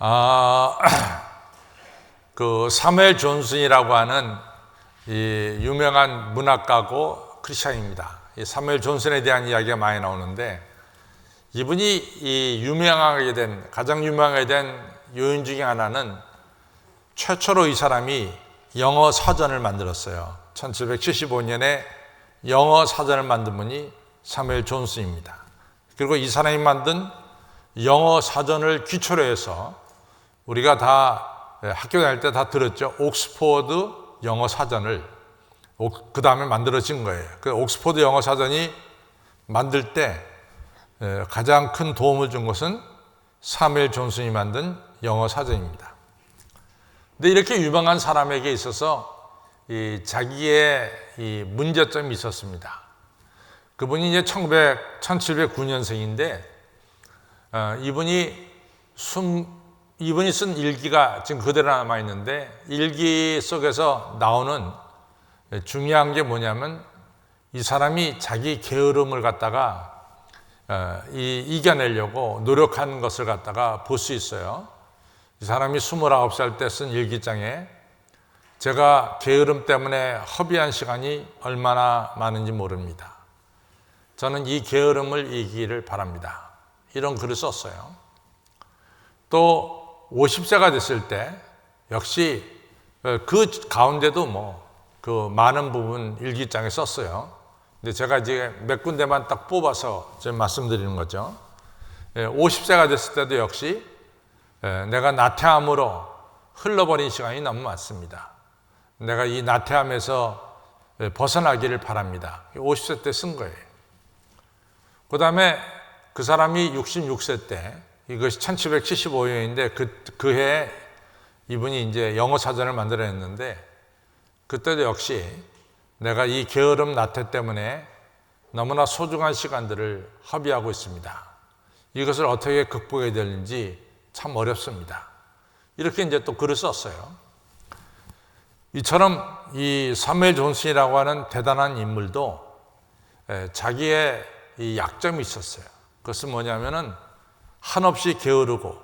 아, 그 사무엘 존슨이라고 하는 이 유명한 문학가고 크리스천입니다. 이 사무엘 존슨에 대한 이야기가 많이 나오는데, 이분이 가장 유명하게 된 요인 중에 하나는 최초로 이 사람이 영어 사전을 만들었어요. 1775년에 영어 사전을 만든 분이 사무엘 존슨입니다. 그리고 이 사람이 만든 영어 사전을 기초로 해서 우리가 다 학교 다닐 때 다 들었죠. 옥스포드 영어 사전을 그 다음에 만들어진 거예요. 그 옥스포드 영어 사전이 만들 때 가장 큰 도움을 준 것은 사무엘 존슨이 만든 영어 사전입니다. 근데 이렇게 유명한 사람에게 있어서 자기의 문제점이 있었습니다. 그분이 이제 1709년생인데 이분이 쓴 일기가 지금 그대로 남아 있는데, 일기 속에서 나오는 중요한 게 뭐냐면 이 사람이 자기 게으름을 갖다가 이겨내려고 노력한 것을 갖다가 볼 수 있어요. 이 사람이 29살 때 쓴 일기장에 제가 게으름 때문에 허비한 시간이 얼마나 많은지 모릅니다. 저는 이 게으름을 이기기를 바랍니다. 이런 글을 썼어요. 또 50세가 됐을 때 역시 그 가운데도 그 많은 부분 일기장에 썼어요. 근데 제가 이제 몇 군데만 딱 뽑아서 지금 말씀드리는 거죠. 50세가 됐을 때도 역시 내가 나태함으로 흘러버린 시간이 너무 많습니다. 내가 이 나태함에서 벗어나기를 바랍니다. 50세 때 쓴 거예요. 그 다음에 그 사람이 66세 때, 이것이 1775년인데 그 해에 이분이 이제 영어 사전을 만들어냈는데, 그때도 역시 내가 이 게으름 나태 때문에 너무나 소중한 시간들을 허비하고 있습니다. 이것을 어떻게 극복해야 되는지 참 어렵습니다. 이렇게 이제 또 글을 썼어요. 이처럼 이 사무엘 존슨이라고 하는 대단한 인물도 자기의 이 약점이 있었어요. 그것은 뭐냐면은 한없이 게으르고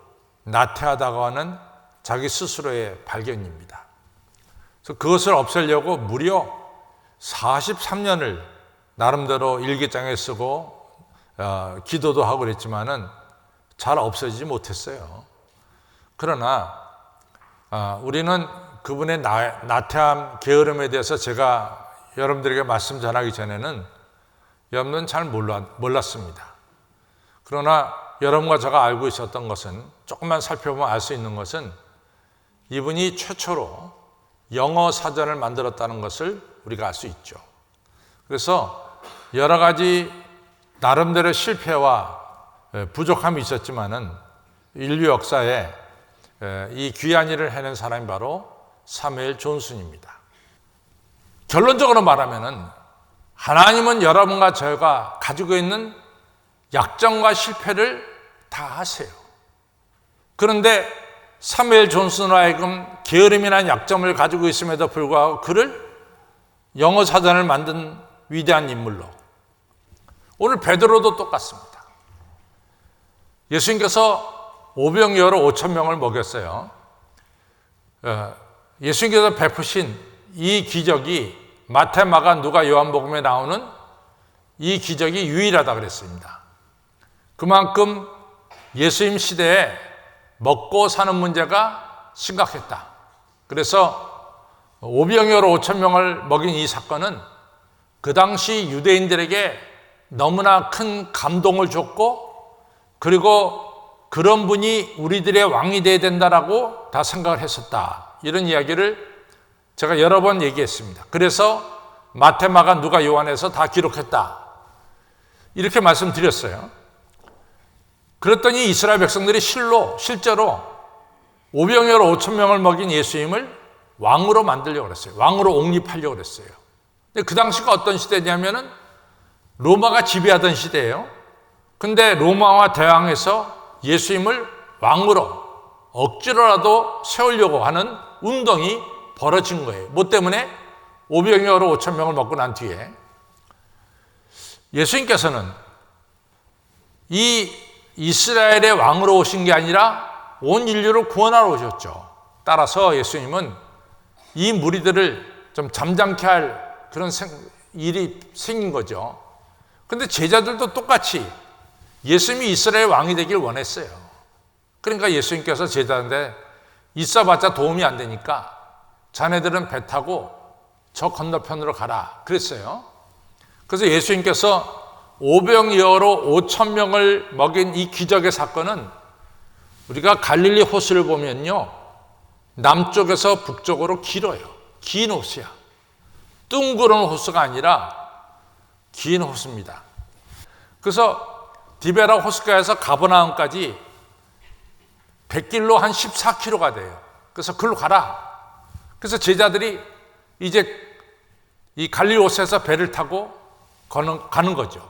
나태하다고 하는 자기 스스로의 발견입니다. 그래서 그것을 없애려고 무려 43년을 나름대로 일기장에 쓰고 기도도 하고 그랬지만은 잘 없어지지 못했어요. 그러나 우리는 그분의 나태함, 게으름에 대해서 제가 여러분들에게 말씀 전하기 전에는 여러분은 잘 몰랐습니다. 그러나 여러분과 제가 알고 있었던 것은, 조금만 살펴보면 알 수 있는 것은, 이분이 최초로 영어 사전을 만들었다는 것을 우리가 알 수 있죠. 그래서 여러 가지 나름대로 실패와 부족함이 있었지만은 인류 역사에 이 귀한 일을 해낸 사람이 바로 사무엘 존슨입니다. 결론적으로 말하면은 하나님은 여러분과 저희가 가지고 있는 약점과 실패를 다 아세요. 그런데 사무엘 존슨으로 하여금 게으름이라는 약점을 가지고 있음에도 불구하고 그를 영어 사전을 만든 위대한 인물로, 오늘 베드로도 똑같습니다. 예수님께서 오병이어로 5,000명을 먹였어요. 예수님께서 베푸신 이 기적이 마태, 마가, 누가, 요한복음에 나오는 이 기적이 유일하다 그랬습니다. 그만큼 예수님 시대에 먹고 사는 문제가 심각했다. 그래서 오병이어로 5,000명을 먹인 이 사건은 그 당시 유대인들에게 너무나 큰 감동을 줬고, 그리고 그런 분이 우리들의 왕이 되어야 된다라고 다 생각을 했었다. 이런 이야기를 제가 여러 번 얘기했습니다. 그래서 마태, 마가, 누가, 요한에서 다 기록했다. 이렇게 말씀드렸어요. 그랬더니 이스라엘 백성들이 실제로 오병이어로 5,000명을 먹인 예수님을 왕으로 만들려고 그랬어요. 왕으로 옹립하려고 그랬어요. 근데 그 당시가 어떤 시대냐면은 로마가 지배하던 시대예요. 근데 로마와 대항해서 예수님을 왕으로 억지로라도 세우려고 하는 운동이 벌어진 거예요. 뭐 때문에? 오병이어로 5,000명을 먹고 난 뒤에 예수님께서는 이 이스라엘의 왕으로 오신 게 아니라 온 인류를 구원하러 오셨죠. 따라서 예수님은 이 무리들을 좀 잠잠케 할 그런 일이 생긴 거죠. 근데 제자들도 똑같이 예수님이 이스라엘 왕이 되길 원했어요. 그러니까 예수님께서 제자한테 있어봤자 도움이 안 되니까 자네들은 배 타고 저 건너편으로 가라 그랬어요. 그래서 예수님께서 오병이어로 5,000명을 먹인 이 기적의 사건은 우리가 갈릴리 호수를 보면요, 남쪽에서 북쪽으로 길어요. 긴 호수야. 둥그런 호수가 아니라 긴 호수입니다. 그래서 디베라 호숫가에서 가버나움까지 100길로 한 14km가 돼요. 그래서 글로 가라. 그래서 제자들이 이제 이 갈릴리 호수에서 배를 타고 가는 거죠.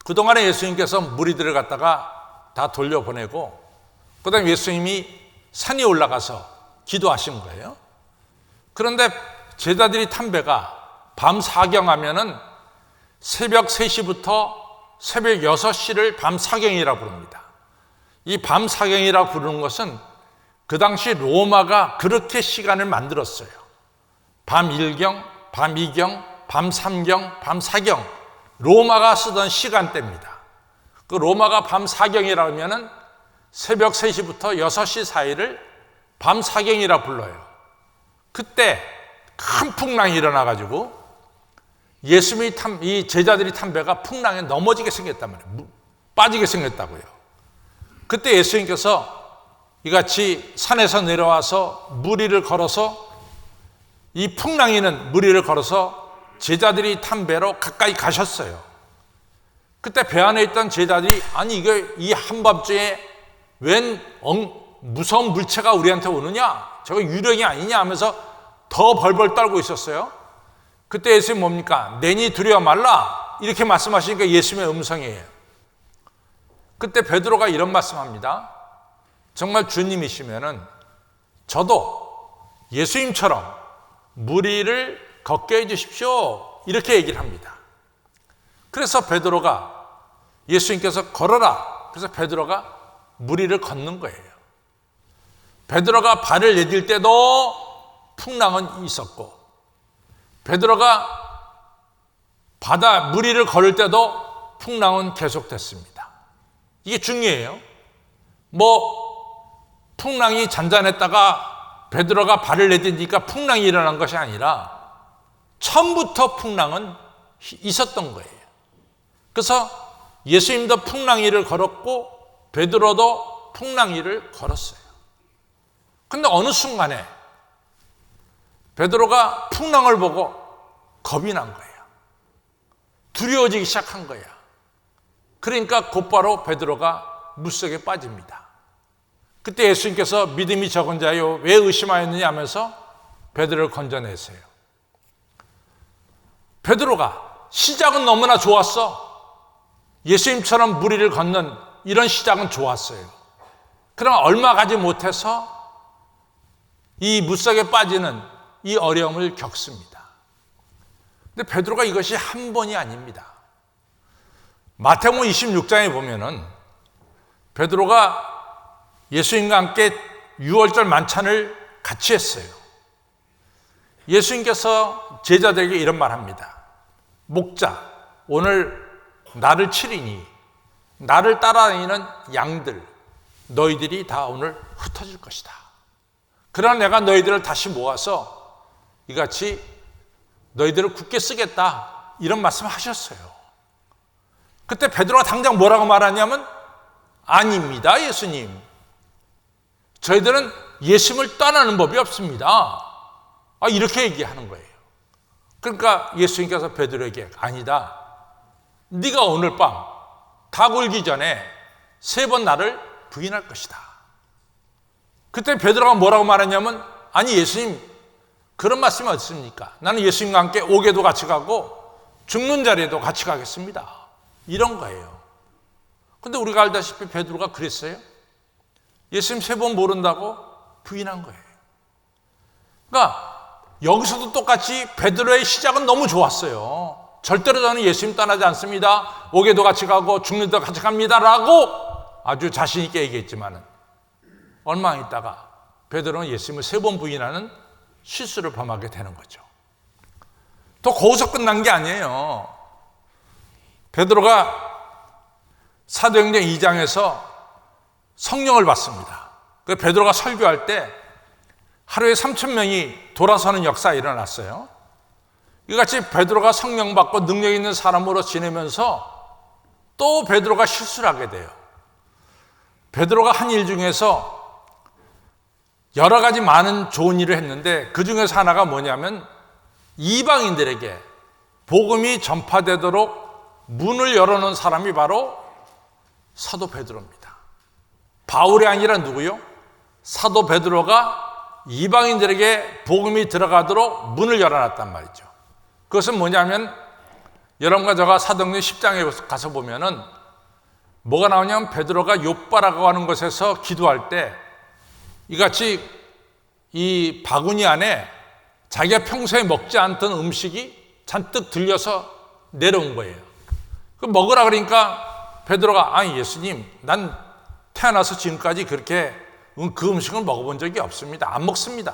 그동안에 예수님께서 무리들을 갖다가 다 돌려보내고 그 다음에 예수님이 산에 올라가서 기도하신 거예요. 그런데 제자들이 탄 배가 밤 사경하면은 새벽 3시부터 새벽 6시를 밤 사경이라고 부릅니다. 이 밤 사경이라고 부르는 것은 그 당시 로마가 그렇게 시간을 만들었어요. 밤 1경, 밤 2경, 밤 3경, 밤 4경, 로마가 쓰던 시간대입니다. 그 로마가 밤 4경이라고 하면은 새벽 3시부터 6시 사이를 밤 4경이라 불러요. 그때 큰 풍랑이 일어나가지고 예수님이 이 제자들이 탄 배가 풍랑에 넘어지게 생겼단 말이에요. 빠지게 생겼다고요. 그때 예수님께서 이같이 산에서 내려와서 무리를 걸어서 이 풍랑이 는 무리를 걸어서 제자들이 탄 배로 가까이 가셨어요. 그때 배 안에 있던 제자들이 아니 이게 이 한밤중에 웬 무서운 물체가 우리한테 오느냐? 저거 유령이 아니냐 하면서 더 벌벌 떨고 있었어요. 그때 예수님 뭡니까? 내니 두려워 말라 이렇게 말씀하시니까 예수님의 음성이에요. 그때 베드로가 이런 말씀합니다. 정말 주님이시면은 저도 예수님처럼 무리를 걷게 해주십시오 이렇게 얘기를 합니다. 그래서 베드로가 예수님께서 걸어라 그래서 베드로가 무리를 걷는 거예요. 베드로가 발을 내딜 때도 풍랑은 있었고 베드로가 무리를 걸을 때도 풍랑은 계속됐습니다. 이게 중요해요. 풍랑이 잔잔했다가 베드로가 발을 내딛으니까 풍랑이 일어난 것이 아니라 처음부터 풍랑은 있었던 거예요. 그래서 예수님도 풍랑 위를 걸었고 베드로도 풍랑 위를 걸었어요. 그런데 어느 순간에 베드로가 풍랑을 보고 겁이 난 거예요. 두려워지기 시작한 거야. 그러니까 곧바로 베드로가 물속에 빠집니다. 그때 예수님께서 믿음이 적은 자요 왜 의심하였느냐 하면서 베드로를 건져내세요. 베드로가 시작은 너무나 좋았어. 예수님처럼 무리를 걷는 이런 시작은 좋았어요. 그러나 얼마 가지 못해서 이 물속에 빠지는 이 어려움을 겪습니다. 근데 베드로가 이것이 한 번이 아닙니다. 마태복음 26장에 보면은 베드로가 예수님과 함께 유월절 만찬을 같이 했어요. 예수님께서 제자들에게 이런 말 합니다. 목자, 오늘 나를 치리니 나를 따라다니는 양들 너희들이 다 오늘 흩어질 것이다. 그러나 내가 너희들을 다시 모아서 이같이 너희들을 굳게 쓰겠다 이런 말씀을 하셨어요. 그때 베드로가 당장 뭐라고 말하냐면 아닙니다 예수님, 저희들은 예수님을 떠나는 법이 없습니다. 이렇게 얘기하는 거예요. 그러니까 예수님께서 베드로에게 아니다, 네가 오늘 밤 닭 울기 전에 3번 나를 부인할 것이다. 그때 베드로가 뭐라고 말했냐면 아니 예수님 그런 말씀이 어디 있습니까? 나는 예수님과 함께 옥에도 같이 가고 죽는 자리에도 같이 가겠습니다. 이런 거예요. 근데 우리가 알다시피 베드로가 그랬어요. 예수님 3번 모른다고 부인한 거예요. 그러니까 여기서도 똑같이 베드로의 시작은 너무 좋았어요. 절대로 저는 예수님 떠나지 않습니다. 옥에도 같이 가고 죽는 데도 같이 갑니다라고 아주 자신 있게 얘기했지만은 얼마 안 있다가 베드로는 예수님을 3번 부인하는 실수를 범하게 되는 거죠. 또 거기서 끝난 게 아니에요. 베드로가 사도행전 2장에서 성령을 받습니다. 그 베드로가 설교할 때 하루에 3,000명이 돌아서는 역사가 일어났어요. 이같이 베드로가 성령 받고 능력 있는 사람으로 지내면서 또 베드로가 실수를 하게 돼요. 베드로가 한 일 중에서 여러 가지 많은 좋은 일을 했는데 그 중에서 하나가 뭐냐면 이방인들에게 복음이 전파되도록 문을 열어놓은 사람이 바로 사도 베드로입니다. 바울이 아니라 누구요? 사도 베드로가 이방인들에게 복음이 들어가도록 문을 열어놨단 말이죠. 그것은 뭐냐면 여러분과 제가 사도행전 10장에 가서 보면은 뭐가 나오냐면 베드로가 욥바라고 하는 곳에서 기도할 때 이같이 이 바구니 안에 자기가 평소에 먹지 않던 음식이 잔뜩 들려서 내려온 거예요. 그 먹으라 그러니까 베드로가 아니 예수님 난 태어나서 지금까지 그렇게 그 음식을 먹어본 적이 없습니다. 안 먹습니다.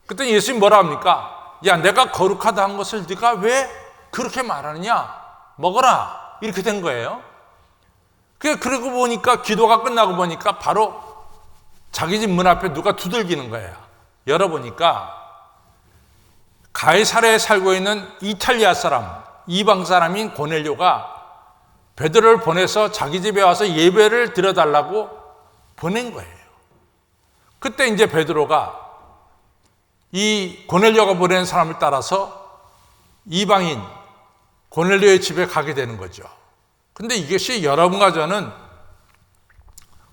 그랬더니 예수님 뭐라 합니까? 야 내가 거룩하다 한 것을 네가 왜 그렇게 말하느냐? 먹어라. 이렇게 된 거예요. 그러고 보니까 기도가 끝나고 보니까 바로 자기 집 문 앞에 누가 두들기는 거예요. 열어보니까 가이사랴에 살고 있는 이탈리아 사람, 이방 사람인 고넬료가 베드로를 보내서 자기 집에 와서 예배를 드려달라고 보낸 거예요. 그때 이제 베드로가 이 고넬료가 보낸 사람을 따라서 이방인 고넬료의 집에 가게 되는 거죠. 근데 이것이 여러분과 저는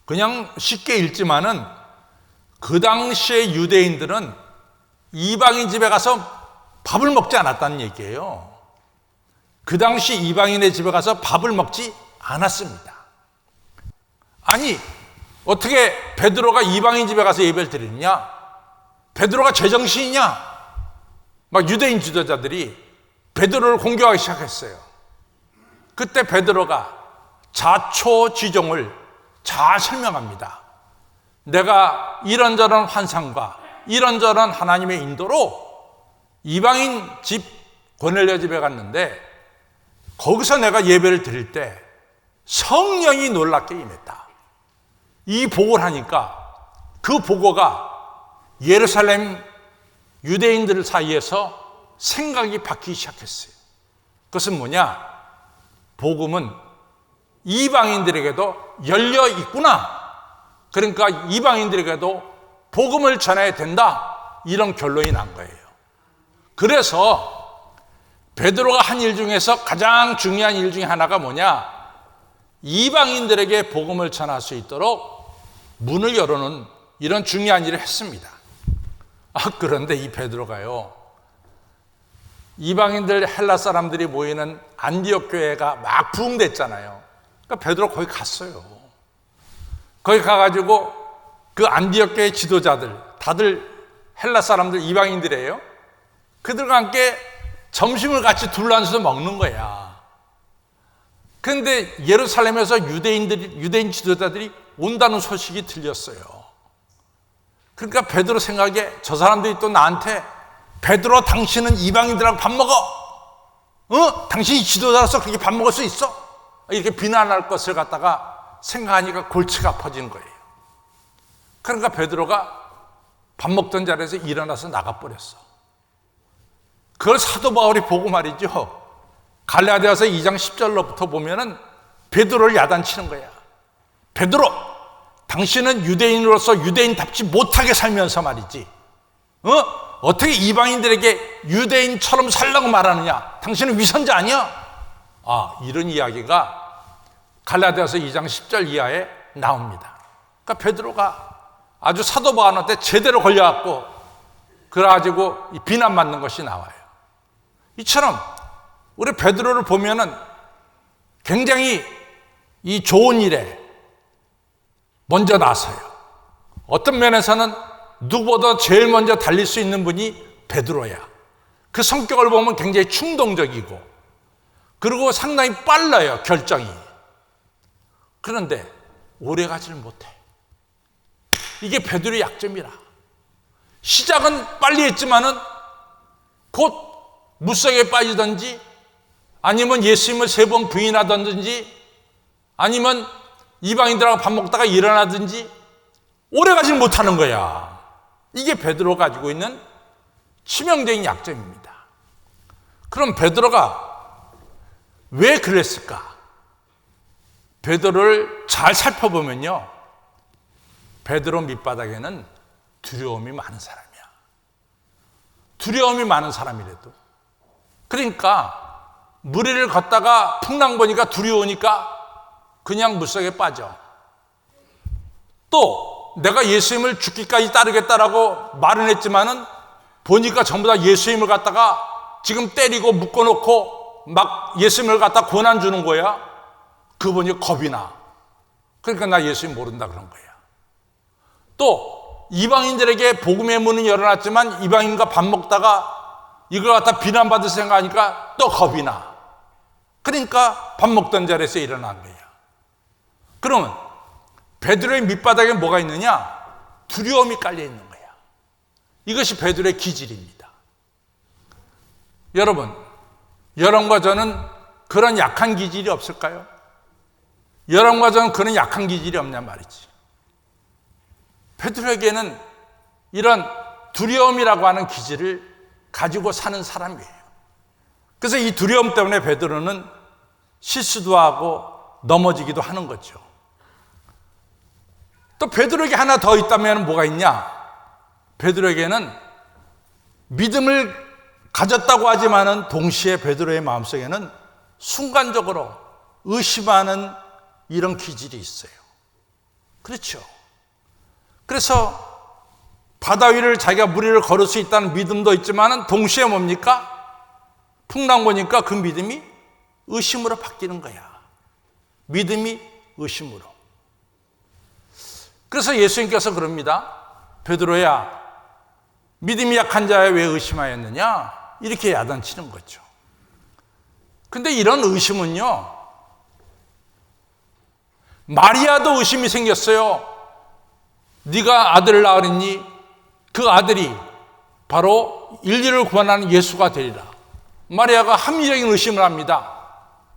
그냥 쉽게 읽지만은 그 당시의 유대인들은 이방인 집에 가서 밥을 먹지 않았다는 얘기예요. 그 당시 이방인의 집에 가서 밥을 먹지 않았습니다. 아니 어떻게 베드로가 이방인 집에 가서 예배를 드리느냐? 베드로가 제정신이냐? 막 유대인 지도자들이 베드로를 공격하기 시작했어요. 그때 베드로가 자초지종을 잘 설명합니다. 내가 이런저런 환상과 이런저런 하나님의 인도로 이방인 집 고넬료 집에 갔는데 거기서 내가 예배를 드릴 때 성령이 놀랍게 임했다. 이 보고를 하니까 그 보고가 예루살렘 유대인들 사이에서 생각이 바뀌기 시작했어요. 그것은 뭐냐? 복음은 이방인들에게도 열려 있구나. 그러니까 이방인들에게도 복음을 전해야 된다. 이런 결론이 난 거예요. 그래서 베드로가 한 일 중에서 가장 중요한 일 중에 하나가 뭐냐? 이방인들에게 복음을 전할 수 있도록 문을 열어놓은 이런 중요한 일을 했습니다. 그런데 이 베드로가요, 이방인들 헬라 사람들이 모이는 안디옥 교회가 막 부흥됐잖아요. 그러니까 베드로 거기 갔어요. 거기 가가지고 그 안디옥 교회 지도자들 다들 헬라 사람들 이방인들이에요. 그들과 함께 점심을 같이 둘러앉아서 먹는 거야. 그런데 예루살렘에서 유대인 지도자들이 온다는 소식이 들렸어요. 그러니까 베드로 생각에 저 사람들이 또 나한테 베드로 당신은 이방인들하고 밥 먹어? 당신이 지도자로서 그렇게 밥 먹을 수 있어? 이렇게 비난할 것을 갖다가 생각하니까 골치가 아파지는 거예요. 그러니까 베드로가 밥 먹던 자리에서 일어나서 나가버렸어. 그걸 사도 바울이 보고 말이죠. 갈라디아서 2장 10절로부터 보면은 베드로를 야단치는 거야. 베드로, 당신은 유대인으로서 유대인답지 못하게 살면서 말이지. 어떻게 이방인들에게 유대인처럼 살라고 말하느냐? 당신은 위선자 아니야? 이런 이야기가 갈라디아서 2장 10절 이하에 나옵니다. 그러니까 베드로가 아주 사도 바울한테 제대로 걸려갖고 그래가지고 비난받는 것이 나와요. 이처럼 우리 베드로를 보면은 굉장히 이 좋은 일에 먼저 나서요. 어떤 면에서는 누구보다 제일 먼저 달릴 수 있는 분이 베드로야. 그 성격을 보면 굉장히 충동적이고 그리고 상당히 빨라요, 결정이. 그런데 오래 가지를 못해. 이게 베드로의 약점이라. 시작은 빨리 했지만은 곧 물속에 빠지든지 아니면 예수님을 3번 부인하든지 아니면 이방인들하고 밥 먹다가 일어나든지 오래 가지 못하는 거야. 이게 베드로가 가지고 있는 치명적인 약점입니다. 그럼 베드로가 왜 그랬을까? 베드로를 잘 살펴보면요, 베드로 밑바닥에는 두려움이 많은 사람이야. 두려움이 많은 사람이래도. 그러니까 물 위를 걷다가 풍랑 보니까 두려우니까 그냥 물속에 빠져. 또 내가 예수님을 죽기까지 따르겠다라고 말은 했지만은 보니까 전부 다 예수님을 갖다가 지금 때리고 묶어놓고 막 예수님을 갖다 고난 주는 거야. 그거 보니 겁이 나. 그러니까 나 예수님 모른다 그런 거야. 또 이방인들에게 복음의 문은 열어놨지만 이방인과 밥 먹다가 이걸 갖다 비난받을 생각하니까 또 겁이 나. 그러니까 밥 먹던 자리에서 일어난 거야. 그러면 베드로의 밑바닥에 뭐가 있느냐? 두려움이 깔려 있는 거야. 이것이 베드로의 기질입니다. 여러분, 여러분과 저는 그런 약한 기질이 없을까요? 여러분과 저는 그런 약한 기질이 없냔 말이지. 베드로에게는 이런 두려움이라고 하는 기질을 가지고 사는 사람이에요. 그래서 이 두려움 때문에 베드로는 실수도 하고 넘어지기도 하는 거죠. 또 베드로에게 하나 더 있다면 뭐가 있냐? 베드로에게는 믿음을 가졌다고 하지만은 동시에 베드로의 마음속에는 순간적으로 의심하는 이런 기질이 있어요. 그렇죠. 그래서 바다 위를 자기가 물 위를 걸을 수 있다는 믿음도 있지만은 동시에 뭡니까? 풍랑 보니까 그 믿음이 의심으로 바뀌는 거야. 믿음이 의심으로. 그래서 예수님께서 그럽니다. 베드로야, 믿음이 약한 자에 왜 의심하였느냐? 이렇게 야단치는 거죠. 근데 이런 의심은요, 마리아도 의심이 생겼어요. 네가 아들을 낳으리니 그 아들이 바로 인류를 구원하는 예수가 되리라. 마리아가 합리적인 의심을 합니다.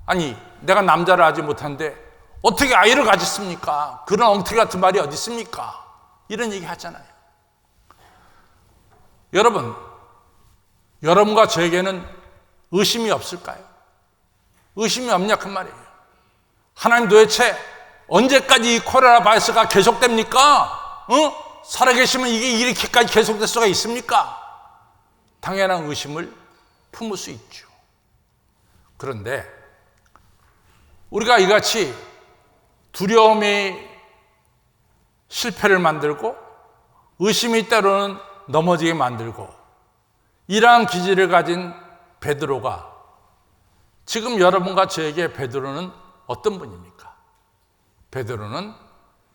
아니, 내가 남자를 하지 못한데 어떻게 아이를 가졌습니까? 그런 엉터리 같은 말이 어디 있습니까? 이런 얘기 하잖아요. 여러분, 여러분과 저에게는 의심이 없을까요? 의심이 없냐 그 말이에요. 하나님 도대체 언제까지 이 코로나 바이러스가 계속됩니까? 살아계시면 이게 이렇게까지 계속될 수가 있습니까? 당연한 의심을 품을 수 있죠. 그런데 우리가 이같이 두려움이 실패를 만들고 의심이 때로는 넘어지게 만들고 이러한 기질을 가진 베드로가 지금 여러분과 저에게 베드로는 어떤 분입니까? 베드로는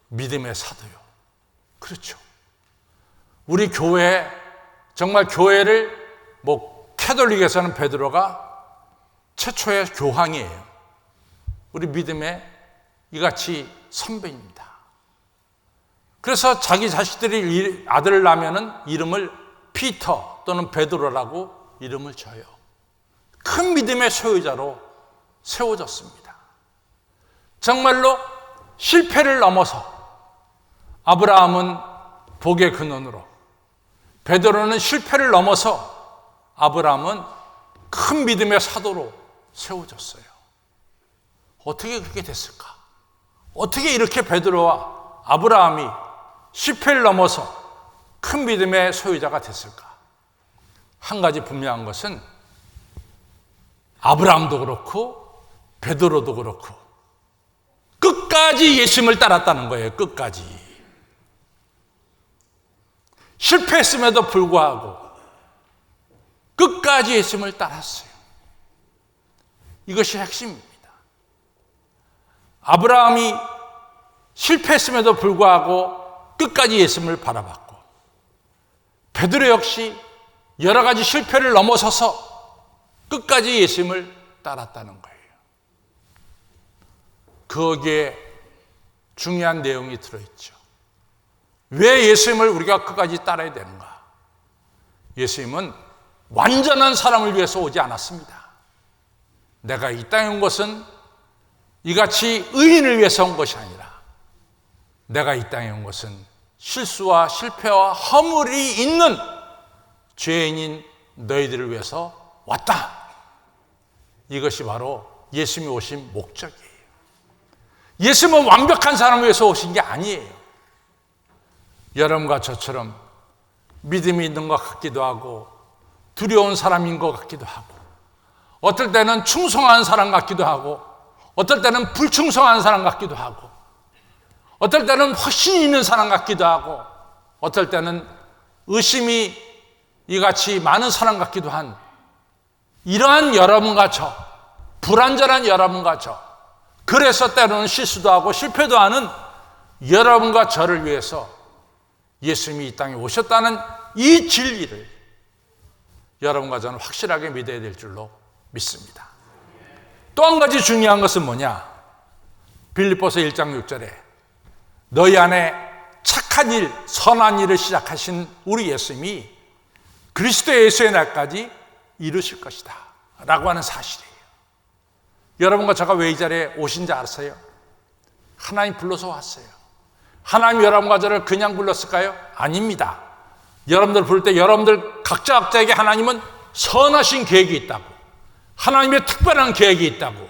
믿음의 사도요. 그렇죠. 우리 교회, 정말 교회를 캐톨릭에서는 베드로가 최초의 교황이에요. 우리 믿음의 이같이 선배입니다. 그래서 자기 자식들이 아들을 낳으면 이름을 피터 또는 베드로라고 이름을 줘요. 큰 믿음의 소유자로 세워졌습니다. 정말로 실패를 넘어서 아브라함은 복의 근원으로, 베드로는 실패를 넘어서 아브라함은 큰 믿음의 사도로 세워졌어요. 어떻게 그렇게 됐을까? 어떻게 이렇게 베드로와 아브라함이 실패를 넘어서 큰 믿음의 소유자가 됐을까? 한 가지 분명한 것은 아브라함도 그렇고 베드로도 그렇고 끝까지 예수님을 따랐다는 거예요. 끝까지. 실패했음에도 불구하고 끝까지 예수님을 따랐어요. 이것이 핵심입니다. 아브라함이 실패했음에도 불구하고 끝까지 예수님을 바라봤고 베드로 역시 여러 가지 실패를 넘어서서 끝까지 예수님을 따랐다는 거예요. 거기에 중요한 내용이 들어있죠. 왜 예수님을 우리가 끝까지 따라야 되는가? 예수님은 완전한 사람을 위해서 오지 않았습니다. 내가 이 땅에 온 것은 이같이 의인을 위해서 온 것이 아니라 내가 이 땅에 온 것은 실수와 실패와 허물이 있는 죄인인 너희들을 위해서 왔다. 이것이 바로 예수님이 오신 목적이에요. 예수님은 완벽한 사람을 위해서 오신 게 아니에요. 여러분과 저처럼 믿음이 있는 것 같기도 하고 두려운 사람인 것 같기도 하고 어떨 때는 충성한 사람 같기도 하고 어떨 때는 불충성한 사람 같기도 하고 어떨 때는 확신이 있는 사람 같기도 하고 어떨 때는 의심이 이같이 많은 사람 같기도 한 이러한 여러분과 저, 불완전한 여러분과 저, 그래서 때로는 실수도 하고 실패도 하는 여러분과 저를 위해서 예수님이 이 땅에 오셨다는 이 진리를 여러분과 저는 확실하게 믿어야 될 줄로 믿습니다. 또 한 가지 중요한 것은 뭐냐? 빌립보서 1장 6절에 너희 안에 착한 일, 선한 일을 시작하신 우리 예수님이 그리스도 예수의 날까지 이루실 것이다 라고 하는 사실이에요. 여러분과 제가 왜 이 자리에 오신지 아세요? 하나님 불러서 왔어요. 하나님 여러분과 저를 그냥 불렀을까요? 아닙니다. 여러분들 부를 때 여러분들 각자에게 하나님은 선하신 계획이 있다고, 하나님의 특별한 계획이 있다고,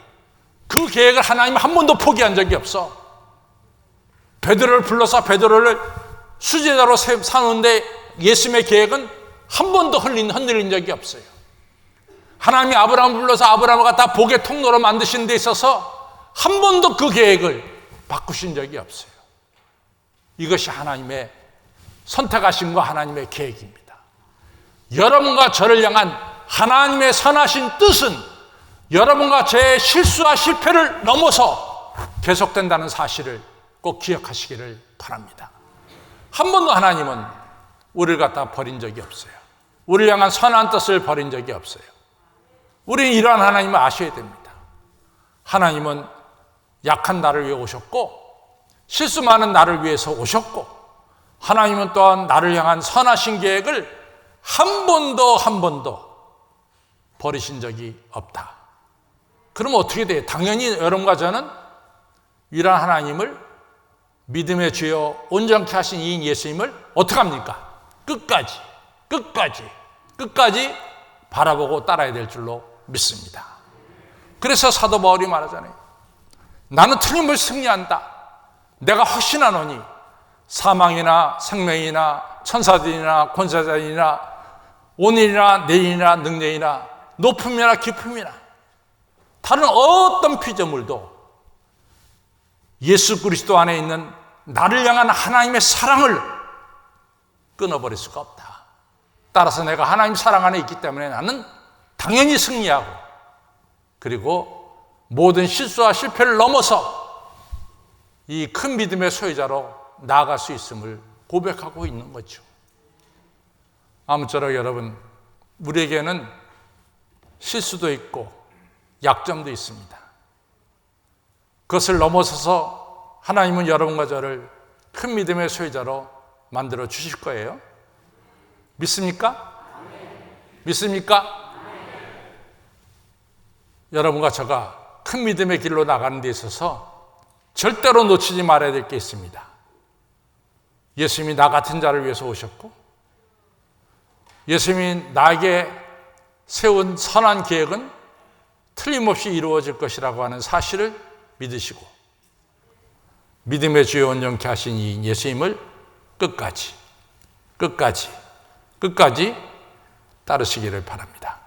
그 계획을 하나님은 한 번도 포기한 적이 없어. 베드로를 불러서 베드로를 수제자로 사는데 예수님의 계획은 한 번도 흔들린 적이 없어요. 하나님이 아브라함을 불러서 아브라함을 갖다 복의 통로로 만드신 데 있어서 한 번도 그 계획을 바꾸신 적이 없어요. 이것이 하나님의 선택하심과 하나님의 계획입니다. 여러분과 저를 향한 하나님의 선하신 뜻은 여러분과 제 실수와 실패를 넘어서 계속된다는 사실을 꼭 기억하시기를 바랍니다. 한 번도 하나님은 우리를 갖다 버린 적이 없어요. 우리를 향한 선한 뜻을 버린 적이 없어요. 우리는 이러한 하나님을 아셔야 됩니다. 하나님은 약한 나를 위해 오셨고 실수 많은 나를 위해서 오셨고 하나님은 또한 나를 향한 선하신 계획을 한 번도 버리신 적이 없다. 그러면 어떻게 돼요? 당연히 여러분과 저는 이러한 하나님을 믿음의 주여 온전케 하신 이 예수님을 어떻게 합니까? 끝까지 바라보고 따라야 될 줄로 믿습니다. 그래서 사도 바울이 말하잖아요. 나는 틀림없이 승리한다. 내가 확신하노니 사망이나 생명이나 천사들이나 권세자들이나 오늘이나 내일이나 능력이나 높음이나 깊음이나 다른 어떤 피조물도 예수 그리스도 안에 있는 나를 향한 하나님의 사랑을 끊어버릴 수가 없다. 따라서 내가 하나님 사랑 안에 있기 때문에 나는 당연히 승리하고 그리고 모든 실수와 실패를 넘어서 이 큰 믿음의 소유자로 나아갈 수 있음을 고백하고 있는 거죠. 아무쪼록 여러분, 우리에게는 실수도 있고 약점도 있습니다. 그것을 넘어서서 하나님은 여러분과 저를 큰 믿음의 소유자로 만들어 주실 거예요. 믿습니까? 믿습니까? 여러분과 저가 큰 믿음의 길로 나가는 데 있어서 절대로 놓치지 말아야 될 게 있습니다. 예수님이 나 같은 자를 위해서 오셨고 예수님이 나에게 세운 선한 계획은 틀림없이 이루어질 것이라고 하는 사실을 믿으시고 믿음의 주여 온전케 하신 이 예수님을 끝까지 따르시기를 바랍니다.